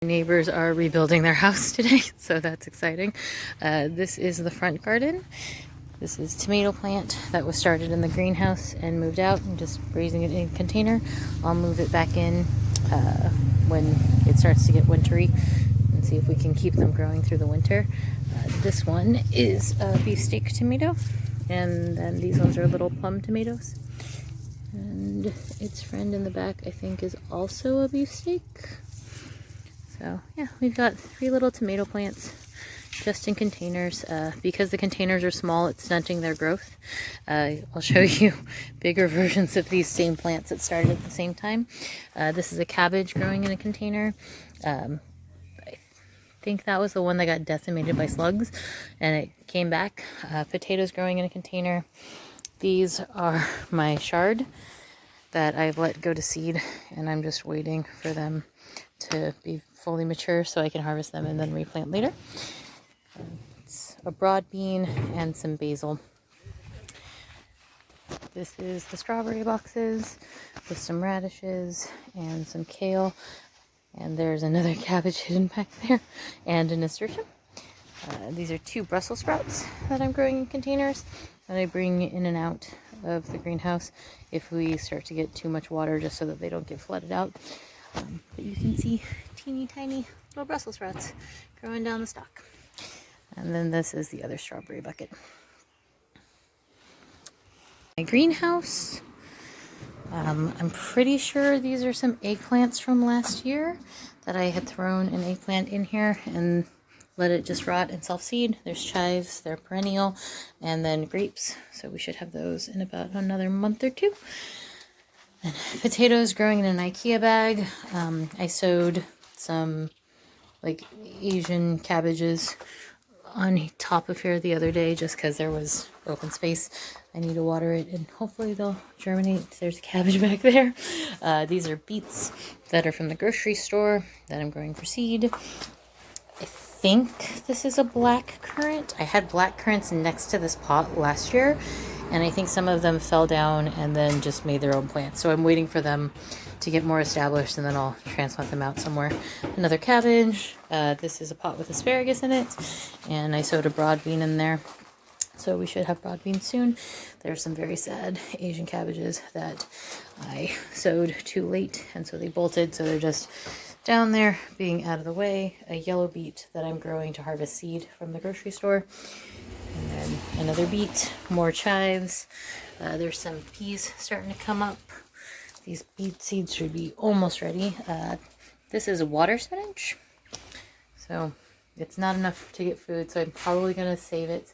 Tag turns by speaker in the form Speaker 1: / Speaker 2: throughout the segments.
Speaker 1: Neighbors are rebuilding their house today, so that's exciting. This is the front garden. This is tomato plant that was started in the greenhouse and moved out. I'm just raising it in a container. I'll move it back in when it starts to get wintry and see if we can keep them growing through the winter. This one is a beefsteak tomato, and then these ones are little plum tomatoes. And its friend in the back, I think, is also a beefsteak. So yeah, we've got 3 little tomato plants just in containers. Because the containers are small, it's stunting their growth. I'll show you bigger versions of these same plants that started at the same time. This is a cabbage growing in a container. I think that was the one that got decimated by slugs and it came back. Potatoes growing in a container. These are my chard that I've let go to seed, and I'm just waiting for them to be fully mature so I can harvest them and then replant later. It's a broad bean and some basil. This is the strawberry boxes with some radishes and some kale. And there's another cabbage hidden back there and a nasturtium. These are 2 Brussels sprouts that I'm growing in containers that I bring in and out of the greenhouse if we start to get too much water, just so that they don't get flooded out. But you can see teeny tiny little Brussels sprouts growing down the stalk. And then this is the other strawberry bucket. My greenhouse, I'm pretty sure these are some eggplants from last year that I had thrown an eggplant in here and let it just rot and self-seed. There's chives, they're perennial, and then grapes. So we should have those in about another month or 2. And potatoes growing in an IKEA bag. I sowed some like Asian cabbages on top of here the other day just because there was open space. I need to water it and hopefully they'll germinate. There's a cabbage back there. These are beets that are from the grocery store that I'm growing for seed. I think this is a black currant. I had black currants next to this pot last year, and I think some of them fell down and then just made their own plants. So I'm waiting for them to get more established and then I'll transplant them out somewhere. Another cabbage. This is a pot with asparagus in it, and I sowed a broad bean in there. So we should have broad beans soon. There's some very sad Asian cabbages that I sowed too late, and so they bolted, so they're just down there being out of the way. A yellow beet that I'm growing to harvest seed from the grocery store. And then another beet, more chives. There's some peas starting to come up. These beet seeds should be almost ready. This is water spinach. So it's not enough to get food, so I'm probably going to save it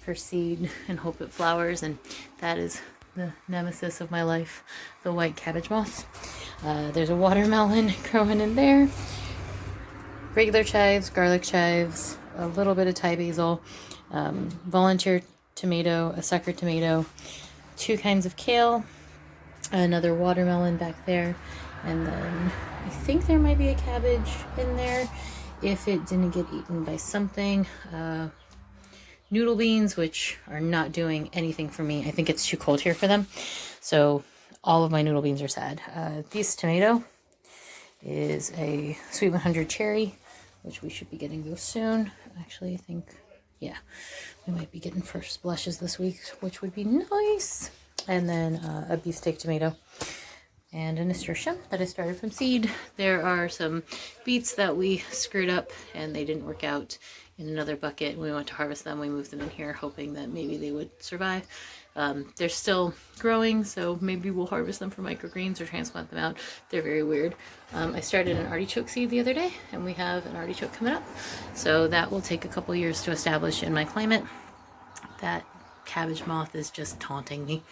Speaker 1: for seed and hope it flowers. And that is the nemesis of my life, the white cabbage moth. There's a watermelon growing in there. Regular chives, garlic chives, a little bit of Thai basil, volunteer tomato, a sucker tomato, 2 kinds of kale, another watermelon back there, and then I think there might be a cabbage in there if it didn't get eaten by something. Noodle beans, which are not doing anything for me. I think it's too cold here for them. So all of my noodle beans are sad. This tomato is a Sweet 100 cherry, which we should be getting those soon. Actually, I think, yeah, we might be getting first blushes this week, which would be nice. And then a beefsteak tomato and a nasturtium that I started from seed. There are some beets that we screwed up and they didn't work out in another bucket. We went to harvest them. We moved them in here hoping that maybe they would survive. They're still growing, so maybe we'll harvest them for microgreens or transplant them out. They're very weird. I started an artichoke seed the other day, and we have an artichoke coming up. So that will take a couple years to establish in my climate. That cabbage moth is just taunting me.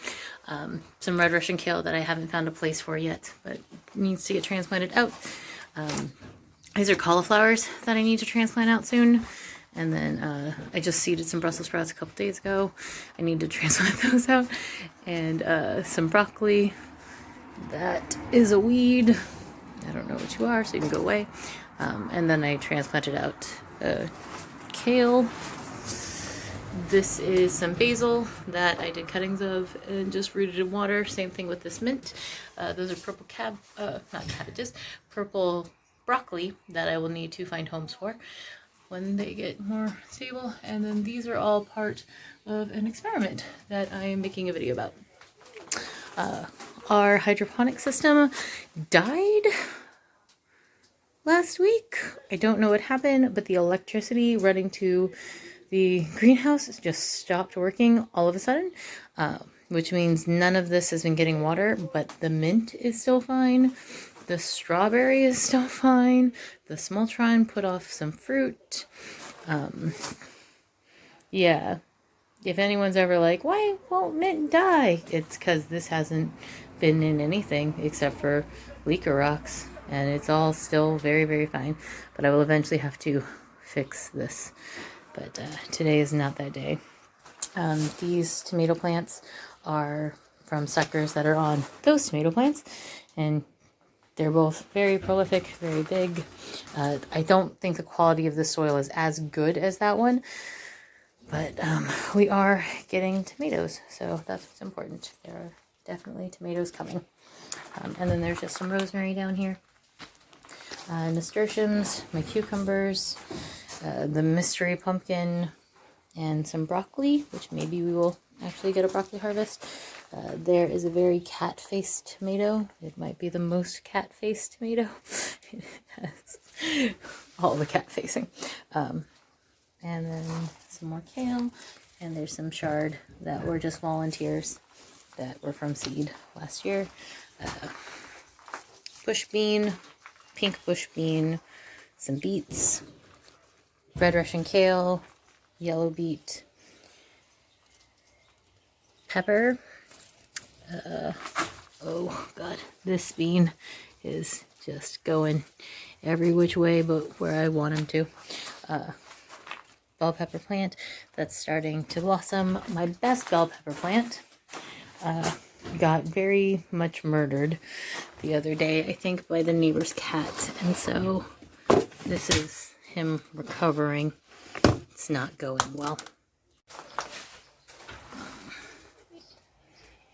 Speaker 1: Some red Russian kale that I haven't found a place for yet, but needs to get transplanted out. These are cauliflowers that I need to transplant out soon. And then I just seeded some Brussels sprouts a couple days ago. I need to transplant those out. And some broccoli. That is a weed. I don't know what you are, so you can go away. And then I transplanted out kale. This is some basil that I did cuttings of and just rooted in water. Same thing with this mint. Those are purple not cabbages, purple broccoli that I will need to find homes for when they get more stable. And then these are all part of an experiment that I am making a video about. Our hydroponic system died last week. I don't know what happened, but the electricity running to the greenhouse just stopped working all of a sudden, which means none of this has been getting water, but the mint is still fine. The strawberry is still fine. The smoltron put off some fruit. Yeah. If anyone's ever like, why won't mint die? It's because this hasn't been in anything except for leaker rocks. And it's all still very, very fine. But I will eventually have to fix this. But today is not that day. These tomato plants are from suckers that are on those tomato plants. And they're both very prolific, very big. I don't think the quality of the soil is as good as that one. But we are getting tomatoes, so that's what's important. There are definitely tomatoes coming. And then there's just some rosemary down here. Nasturtiums, my cucumbers, the mystery pumpkin, and some broccoli, which maybe we will actually get a broccoli harvest. There is a very cat-faced tomato. It might be the most cat-faced tomato. It has all the cat-facing. And then some more kale, and there's some chard that were just volunteers that were from seed last year. Bush bean, pink bush bean, some beets, red Russian kale, yellow beet, pepper. Oh god, this bean is just going every which way but where I want him to. Bell pepper plant that's starting to blossom. My best bell pepper plant got very much murdered the other day, I think, by the neighbor's cat. And so this is him recovering. It's not going well.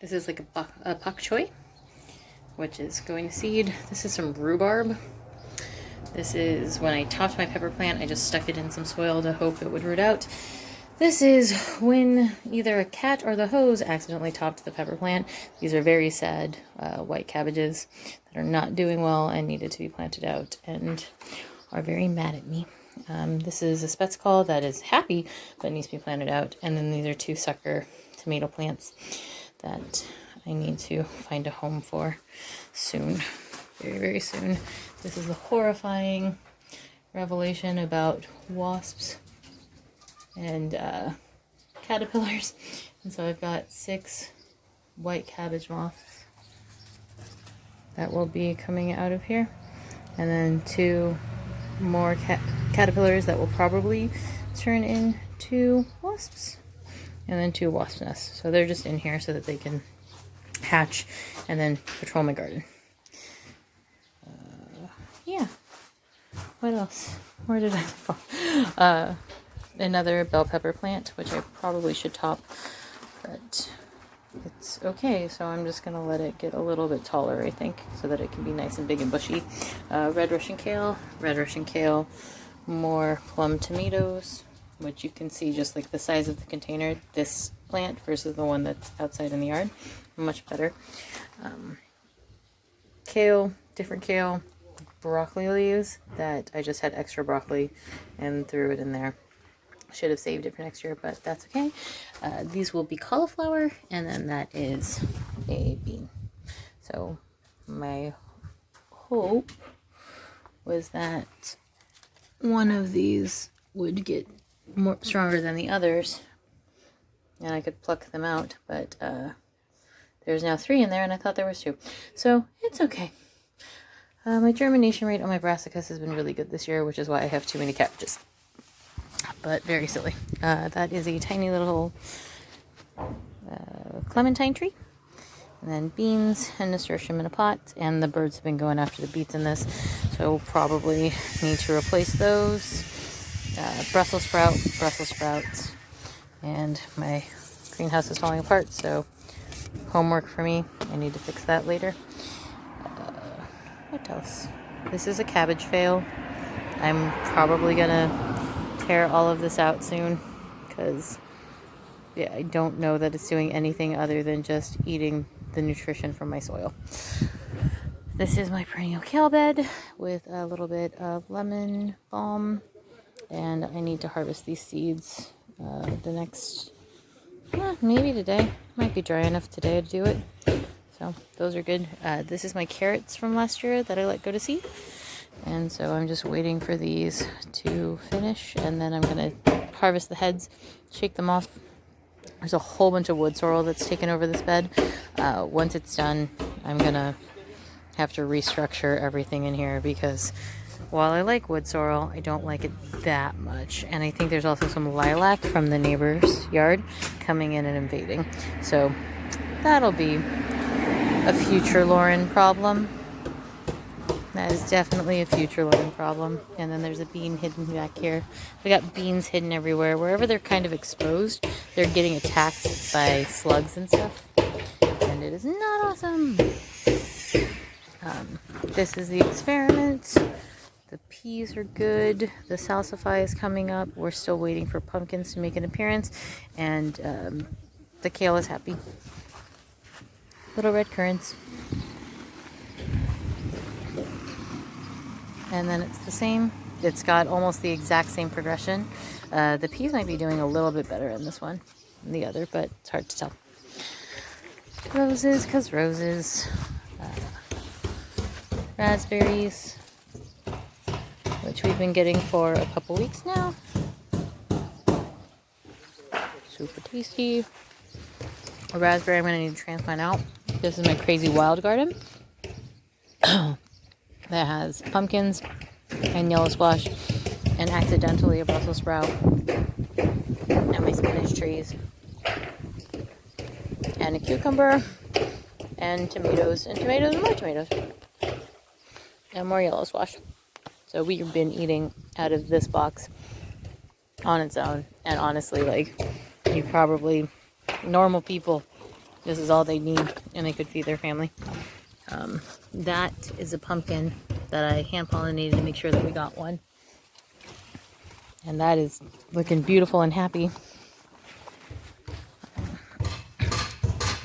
Speaker 1: This is like a pak choi, which is going to seed. This is some rhubarb. This is when I topped my pepper plant, I just stuck it in some soil to hope it would root out. This is when either a cat or the hose accidentally topped the pepper plant. These are very sad white cabbages that are not doing well and needed to be planted out and are very mad at me. This is a Spetskal that is happy but needs to be planted out. And then these are two sucker tomato plants that I need to find a home for soon. Very, very soon. This is the horrifying revelation about wasps and caterpillars. And so I've got 6 white cabbage moths that will be coming out of here. And then 2 more caterpillars that will probably turn into wasps. And then 2 wasp nests. So they're just in here so that they can hatch and then patrol my garden. Yeah. What else? Where did I go? Another bell pepper plant, which I probably should top, but it's okay. So I'm just gonna let it get a little bit taller, I think, so that it can be nice and big and bushy. Red Russian kale, more plum tomatoes, which you can see just like the size of the container. This plant versus the one that's outside in the yard, much better. Kale, different kale. Broccoli leaves that I just had extra broccoli and threw it in there. Should have saved it for next year, but that's okay. These will be cauliflower, and then that is a bean. So my hope was that one of these would get more stronger than the others and I could pluck them out, but there's now 3 in there and I thought there was 2, so it's okay. My germination rate on my brassicas has been really good this year, which is why I have too many cabbages. But very silly. That is a tiny little clementine tree. And then beans and nasturtium in a pot. And the birds have been going after the beets in this, so we'll probably need to replace those. Brussels sprouts. And my greenhouse is falling apart, so homework for me. I need to fix that later. What else? This is a cabbage fail. I'm probably gonna tear all of this out soon because yeah, I don't know that it's doing anything other than just eating the nutrition from my soil. This is my perennial kale bed with a little bit of lemon balm, and I need to harvest these seeds the next, maybe today. Might be dry enough today to do it. So those are good. This is my carrots from last year that I let go to seed. And so I'm just waiting for these to finish, and then I'm going to harvest the heads, shake them off. There's a whole bunch of wood sorrel that's taken over this bed. Once it's done, I'm going to have to restructure everything in here because while I like wood sorrel, I don't like it that much. And I think there's also some lilac from the neighbor's yard coming in and invading. So that'll be a future Lauren problem. That is definitely a future Lauren problem. And then there's a bean hidden back here. We got beans hidden everywhere. Wherever they're kind of exposed, they're getting attacked by slugs and stuff. And it is not awesome. This is the experiment. The peas are good. The salsify is coming up. We're still waiting for pumpkins to make an appearance. And the kale is happy. Little red currants. And then it's the same. It's got almost the exact same progression. The peas might be doing a little bit better in this one than the other, but it's hard to tell. Roses, because roses. Raspberries, which we've been getting for a couple weeks now. Super tasty. A raspberry I'm going to need to transplant out. This is my crazy wild garden that has pumpkins and yellow squash and accidentally a Brussels sprout and my spinach trees and a cucumber and tomatoes and tomatoes and more tomatoes. And more yellow squash. So we've been eating out of this box on its own. And honestly, like, you probably, normal people, this is all they need and they could feed their family. That is a pumpkin that I hand pollinated to make sure that we got one. And that is looking beautiful and happy.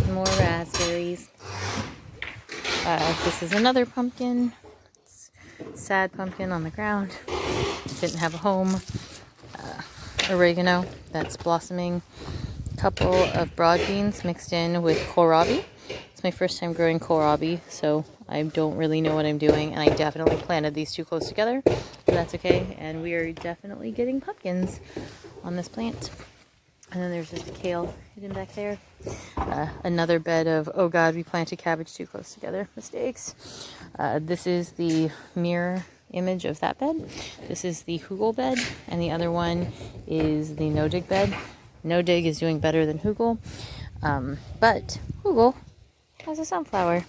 Speaker 1: More raspberries. This is another pumpkin. Sad pumpkin on the ground. Didn't have a home. Oregano that's blossoming. A couple of broad beans mixed in with kohlrabi. It's my first time growing kohlrabi, so I don't really know what I'm doing, and I definitely planted these too close together, but that's okay. And we are definitely getting pumpkins on this plant. And then there's just kale hidden back there. Another bed of, oh god, we planted cabbage too close together. Mistakes. This is the mirror image of that bed. This is the Hugel bed, and the other one is the No Dig bed. No Dig is doing better than Hugel, but Hugel has a sunflower.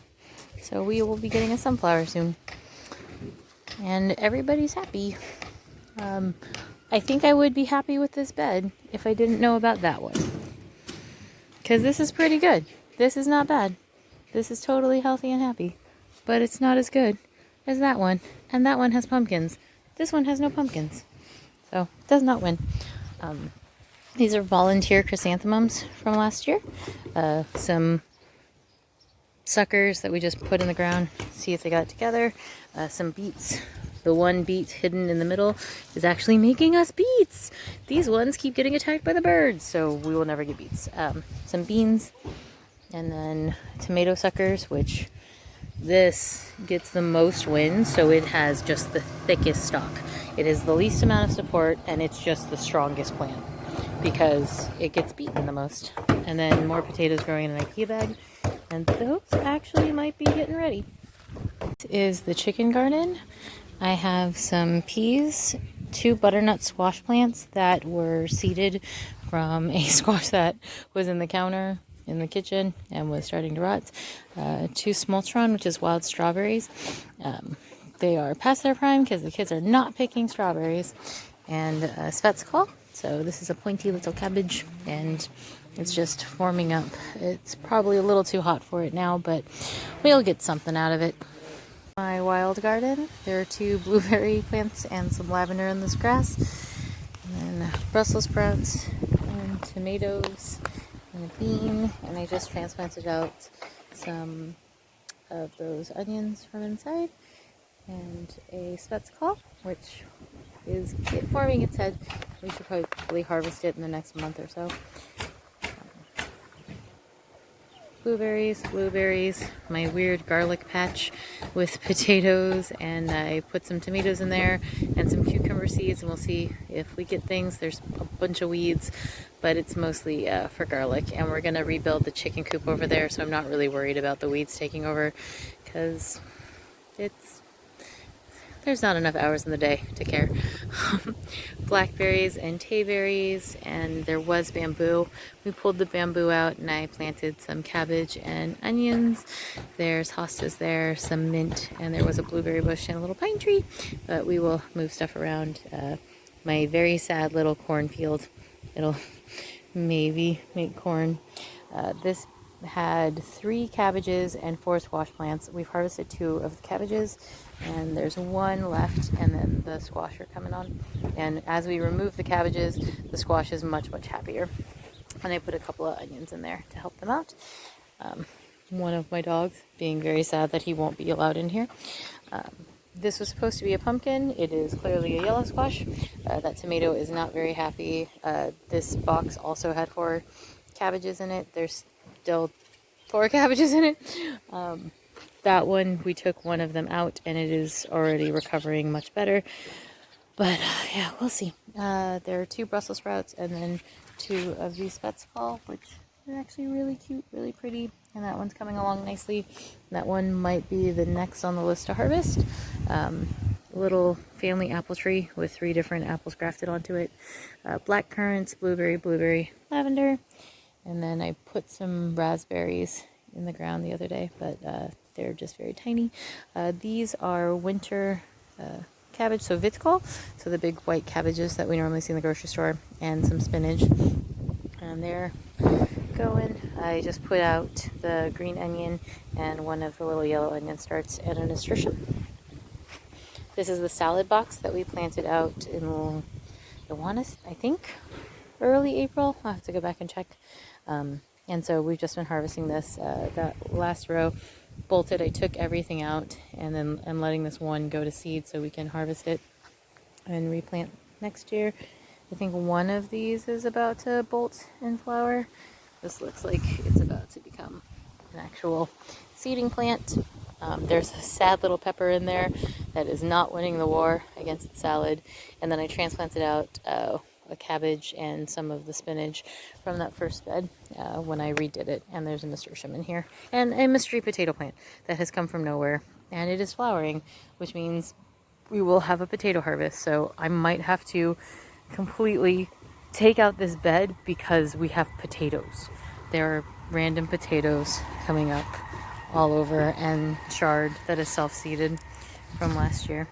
Speaker 1: So we will be getting a sunflower soon. And everybody's happy. I think I would be happy with this bed if I didn't know about that one. Because this is pretty good. This is not bad. This is totally healthy and happy. But it's not as good as that one. And that one has pumpkins. This one has no pumpkins. So, it does not win. These are volunteer chrysanthemums from last year. Some suckers that we just put in the ground. See if they got it together. Some beets. The one beet hidden in the middle is actually making us beets. These ones keep getting attacked by the birds, so we will never get beets. Some beans, and then tomato suckers, which this gets the most wind, so it has just the thickest stalk. It is the least amount of support, and it's just the strongest plant because it gets beaten the most. And then more potatoes growing in an IKEA bag, and those actually might be getting ready. This is the chicken garden. I have some peas, 2 butternut squash plants that were seeded from a squash that was in the counter in the kitchen and was starting to rot. 2 smultron, which is wild strawberries. They are past their prime because the kids are not picking strawberries. And Svetskal. So this is a pointy little cabbage, and it's just forming up. It's probably a little too hot for it now, but we'll get something out of it. My wild garden, there are 2 blueberry plants and some lavender in this grass, and then Brussels sprouts and tomatoes and a bean, and I just transplanted out some of those onions from inside, and a Spetz which is forming its head. We should probably harvest it in the next month or so. Blueberries, my weird garlic patch with potatoes, and I put some tomatoes in there and some cucumber seeds, and we'll see if we get things. There's a bunch of weeds, but it's mostly for garlic, and we're going to rebuild the chicken coop over there, so I'm not really worried about the weeds taking over, because there's not enough hours in the day to care. Blackberries and tayberries, and there was bamboo. We pulled the bamboo out and I planted some cabbage and onions. There's hostas there, some mint, and there was a blueberry bush and a little pine tree, but we will move stuff around. My very sad little cornfield, it'll maybe make corn. This had 3 cabbages and 4 squash plants. We've harvested 2 of the cabbages, and there's 1 left, and then the squash are coming on. And as we remove the cabbages, the squash is much happier. And I put a couple of onions in there to help them out. One of my dogs being very sad that he won't be allowed in here. This was supposed to be a pumpkin. It is clearly a yellow squash. That tomato is not very happy. This box also had 4 cabbages in it. There's still 4 cabbages in it. That one, we took one of them out, and it is already recovering much better. But yeah, we'll see. There are 2 Brussels sprouts, and then 2 of these Spetz, which are actually really cute, really pretty. And that one's coming along nicely. That one might be the next on the list to harvest. Little family apple tree with 3 different apples grafted onto it. Black currants, blueberry, lavender. And then I put some raspberries in the ground the other day, but they're just very tiny. These are winter cabbage, so Vitkol, so the big white cabbages that we normally see in the grocery store, and some spinach. And they're going. I just put out the green onion and one of the little yellow onion starts and a nasturtium. This is the salad box that we planted out in, I think, early April. I'll have to go back and check. And so we've just been harvesting this. That last row bolted, I took everything out, and then I'm letting this one go to seed so we can harvest it and replant next year. I think one of these is about to bolt and flower. This looks like it's about to become an actual seeding plant. There's a sad little pepper in there that is not winning the war against the salad. And then I transplanted out a cabbage and some of the spinach from that first bed when I redid it. And there's a nasturtium in here. And a mystery potato plant that has come from nowhere. And it is flowering, which means we will have a potato harvest. So I might have to completely take out this bed because we have potatoes. There are random potatoes coming up all over, and chard that is self-seeded from last year,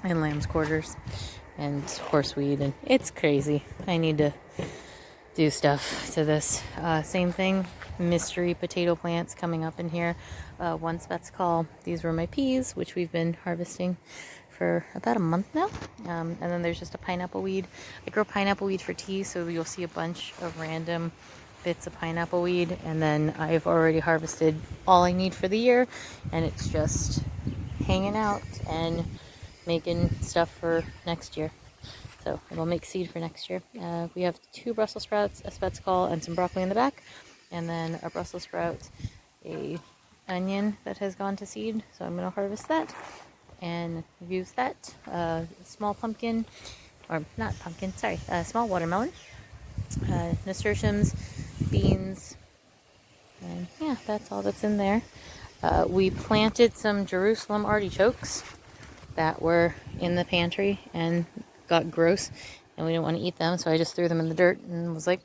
Speaker 1: and lamb's quarters and horseweed, and it's crazy. I need to do stuff to this. Same thing, mystery potato plants coming up in here. One Spetz. These were my peas, which we've been harvesting for about a month now. And then there's just a pineapple weed. I grow pineapple weed for tea, so you'll see a bunch of random bits of pineapple weed. And then I've already harvested all I need for the year, and it's just hanging out and making stuff for next year. So it'll make seed for next year. We have 2 Brussels sprouts, a Spetz, and some broccoli in the back, and then a Brussels sprout, a onion that has gone to seed. So I'm going to harvest that and use that. Small pumpkin, or not pumpkin, sorry, small watermelon, nasturtiums, beans, and yeah, that's all that's in there. We planted some Jerusalem artichokes that were in the pantry and got gross, and we didn't want to eat them, so I just threw them in the dirt and was like,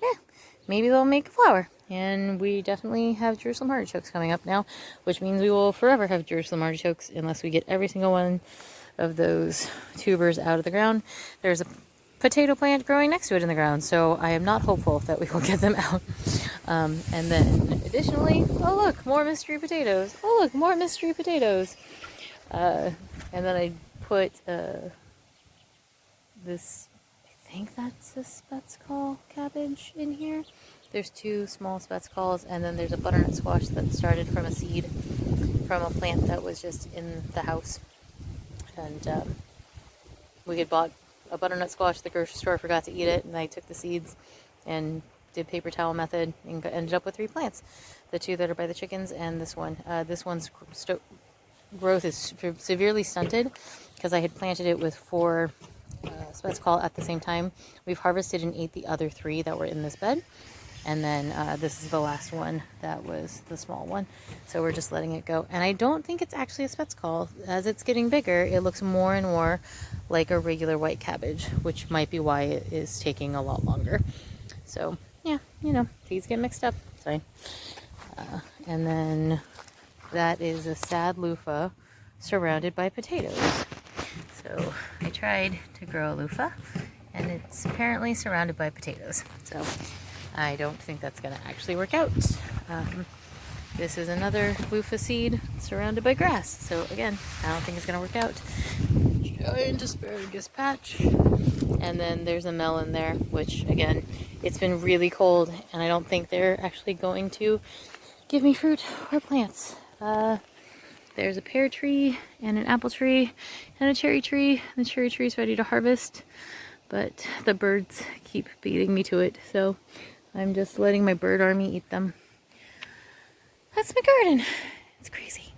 Speaker 1: maybe they'll make a flower. And we definitely have Jerusalem artichokes coming up now, which means we will forever have Jerusalem artichokes unless we get every single one of those tubers out of the ground. There's a potato plant growing next to it in the ground, so I am not hopeful that we will get them out. And then additionally, oh look, more mystery potatoes. Oh look, more mystery potatoes. And then I put this, I think that's a Spetskal cabbage in here. There's 2 small Spetskals, and then there's a butternut squash that started from a seed from a plant that was just in the house. And we had bought a butternut squash at the grocery store, forgot to eat it, and I took the seeds and did paper towel method and ended up with 3 plants. The 2 that are by the chickens and this one. This one's growth is severely stunted because I had planted it with 4 Spetskal at the same time. We've harvested and ate the other 3 that were in this bed. And then this is the last one that was the small one. So we're just letting it go. And I don't think it's actually a Spetskal. As it's getting bigger, it looks more and more like a regular white cabbage, which might be why it is taking a lot longer. So yeah, you know, seeds get mixed up. It's fine. And then that is a sad loofah surrounded by potatoes. So I tried to grow a loofah, and it's apparently surrounded by potatoes. So I don't think that's going to actually work out. This is another loofah seed surrounded by grass. So again, I don't think it's going to work out. Giant asparagus patch. And then there's a melon there, which again, it's been really cold, and I don't think they're actually going to give me fruit or plants. There's a pear tree and an apple tree and a cherry tree. The cherry tree is ready to harvest, but the birds keep beating me to it, so I'm just letting my bird army eat them. That's my garden. It's crazy.